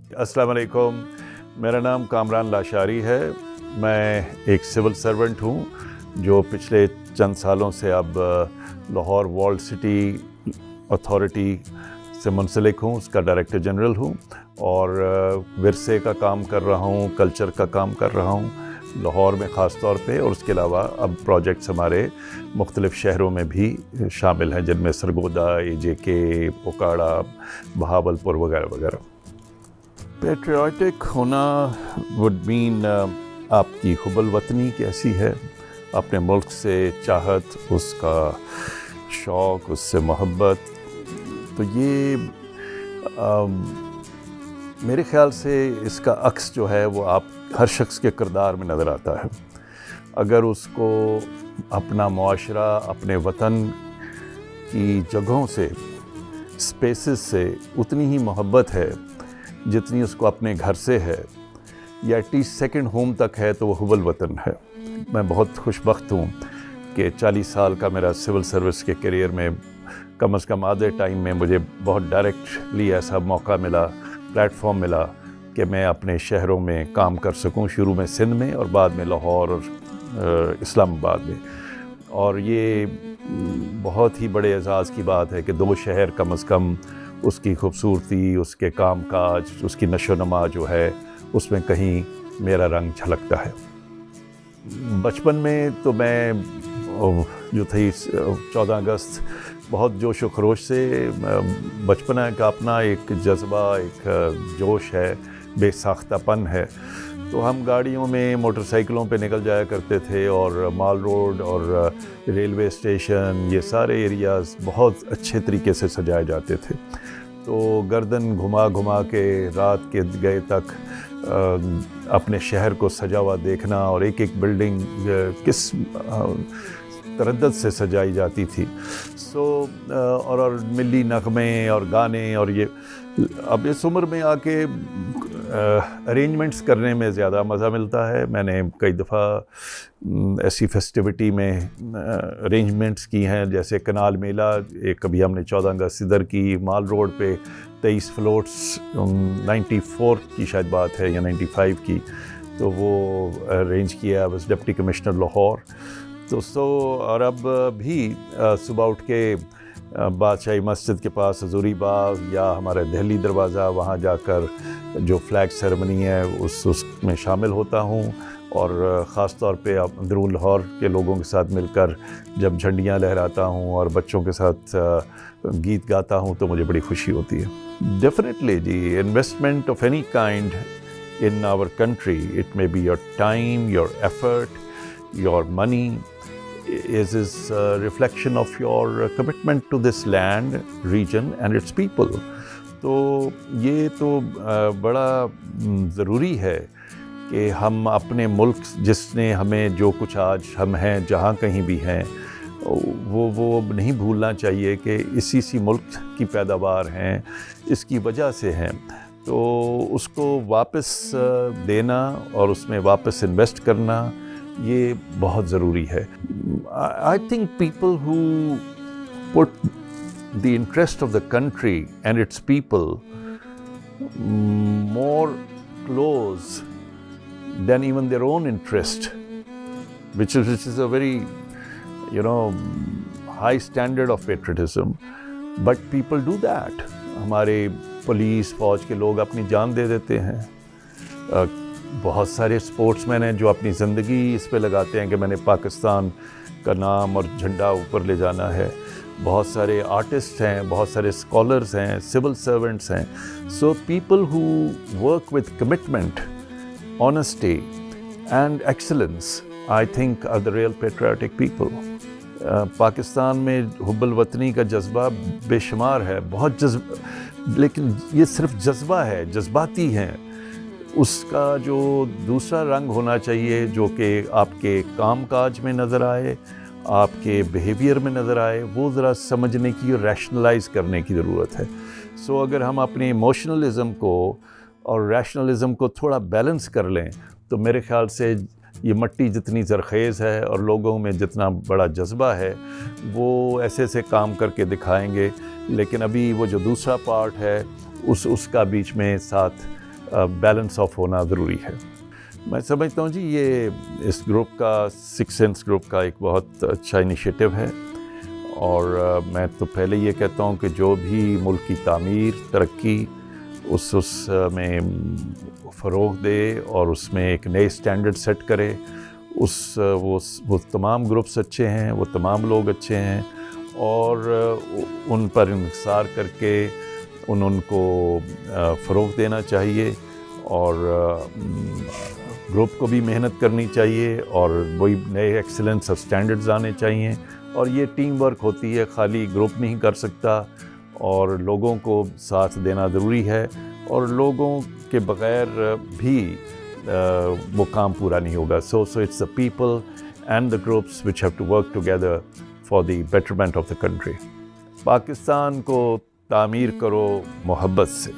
अस्सलाम वालेकुम, मेरा नाम कामरान लाशारी है। मैं एक सिविल सर्वेंट हूँ जो पिछले चंद सालों से अब लाहौर वॉल्ड सिटी अथॉरिटी से मुंसलिक हूँ, उसका डायरेक्टर जनरल हूँ और विरसे का काम कर रहा हूँ, कल्चर का काम कर रहा हूँ लाहौर में ख़ास तौर पे, और उसके अलावा अब प्रोजेक्ट्स हमारे मुख्तलिफ़ शहरों में भी शामिल हैं, जिनमें सरगोदा, AJK, ओकाड़ा, बहावलपुर वगैरह वगैरह। पेट्रियाटिक होना वुड मीन आपकी हुब्बुल वतनी कैसी है, अपने मुल्क से चाहत, उसका शौक़, उससे मोहब्बत। तो ये मेरे ख़्याल से इसका अक्स जो है वो आप हर शख्स के किरदार में नज़र आता है। अगर उसको अपना मुआशरा, अपने वतन की जगहों से, स्पेसेस से उतनी ही मोहब्बत है जितनी उसको अपने घर से है, या एटलीस्ट सेकंड होम तक है, तो वो हुब्बुल वतन है। मैं बहुत खुशबख्त हूँ कि 40 साल का मेरा सिविल सर्विस के करियर में कम से कम आधे टाइम में मुझे बहुत डायरेक्टली ऐसा मौका मिला, प्लेटफॉर्म मिला कि मैं अपने शहरों में काम कर सकूं, शुरू में सिंध में और बाद में लाहौर और इस्लामाबाद में। और ये बहुत ही बड़े एजाज़ की बात है कि 2 शहर कम से कम उसकी खूबसूरती, उसके कामकाज, उसकी नशोनमा जो है उसमें कहीं मेरा रंग झलकता है। बचपन में तो मैं जो थी 14 अगस्त बहुत जोश व खरोश से, बचपना का अपना एक जज्बा, एक जोश है, बेसाख्तापन है। तो हम गाड़ियों में, मोटरसाइकिलों पे निकल जाया करते थे और माल रोड और रेलवे स्टेशन, ये सारे एरियाज़ बहुत अच्छे तरीके से सजाए जाते थे। तो गर्दन घुमा घुमा के रात के गए तक अपने शहर को सजा हुआ देखना, और एक एक बिल्डिंग किस तरद्दुत से सजाई जाती थी। और मिली नग़मे और गाने, और ये अब इस उम्र में आके अरेंजमेंट्स करने में ज़्यादा मज़ा मिलता है। मैंने कई दफ़ा ऐसी फेस्टिविटी में अरेंजमेंट्स की हैं, जैसे कनाल मेला, एक कभी हमने 14 अगस्त इधर की, माल रोड पे 23 फ्लोट्स 94 की शायद बात है या 95 की, तो वो अरेंज किया बस डिप्टी कमिश्नर लाहौर। तो और अब भी सुबह उठ के बादशाही मस्जिद के पास हजूरी बाग या हमारे दिल्ली दरवाज़ा, वहाँ जाकर जो फ्लैग सेरेमनी है उसमें शामिल होता हूँ, और ख़ास तौर पे अंदरून लाहौर के लोगों के साथ मिलकर जब झंडियाँ लहराता हूँ और बच्चों के साथ गीत गाता हूँ तो मुझे बड़ी खुशी होती है। डेफिनेटली जी, investment of any kind in our country, it may be your time, your effort, your money, is a reflection of your commitment to this land, region and its people. तो ये तो बड़ा ज़रूरी है कि हम अपने मुल्क, जिसने हमें जो कुछ आज हम हैं, जहाँ कहीं भी हैं, वो नहीं भूलना चाहिए कि इसी मुल्क की पैदावार हैं, इसकी वजह से हैं। तो उसको वापस देना और उसमें वापस इन्वेस्ट करना ये बहुत ज़रूरी है। I think people who put the interest of the country and its people more close than even their own interest, which is a very high standard of patriotism, but people do that. हमारे police फ़ौज के लोग अपनी जान दे देते हैं। बहुत सारे स्पोर्ट्समैन हैं जो अपनी ज़िंदगी इस पे लगाते हैं कि मैंने पाकिस्तान का नाम और झंडा ऊपर ले जाना है। बहुत सारे आर्टिस्ट हैं, बहुत सारे स्कॉलर्स हैं, सिविल सर्वेंट्स हैं। So people who work with commitment, honesty and excellence, I think are the real patriotic people. Pakistan में हुब्बुल वतनी का जज्बा बेशुमार है, बहुत लेकिन ये सिर्फ जज्बा है, जज्बाती हैं। उसका जो दूसरा रंग होना चाहिए, जो कि आपके कामकाज में नज़र आए, आपके बिहेवियर में नज़र आए, वो ज़रा समझने की और रैशनलाइज करने की ज़रूरत है। सो अगर हम अपने इमोशनलिज़म को और रैशनलिज़म को थोड़ा बैलेंस कर लें तो मेरे ख़्याल से ये मिट्टी जितनी ज़रख़ेज़ है और लोगों में जितना बड़ा जज्बा है वो ऐसे ऐसे काम करके दिखाएंगे। लेकिन अभी वो जो दूसरा पार्ट है उसका बीच में साथ بیلنس آف ہونا ضروری ہے. میں سمجھتا ہوں جی یہ اس گروپ کا سکس سینس گروپ کا ایک بہت اچھا انیشیٹو ہے, اور میں تو پہلے یہ کہتا ہوں کہ جو بھی ملک کی تعمیر ترقی اس میں فروغ دے اور اس میں ایک نئے اسٹینڈرڈ سیٹ کرے, وہ تمام گروپس اچھے ہیں, وہ تمام لوگ اچھے ہیں, اور ان پر انحصار کر کے ان کو فروغ دینا چاہیے, اور گروپ کو بھی محنت کرنی چاہیے, اور وہی نئے ایکسلنس اور اسٹینڈرڈز آنے چاہیے, اور یہ ٹیم ورک ہوتی ہے, خالی گروپ نہیں کر سکتا, اور لوگوں کو ساتھ دینا ضروری ہے, اور لوگوں کے بغیر بھی وہ کام پورا نہیں ہوگا. So it's the people and the groups which have to work together for the betterment of the country. Pakistan کو تعمیر کرو محبت سے.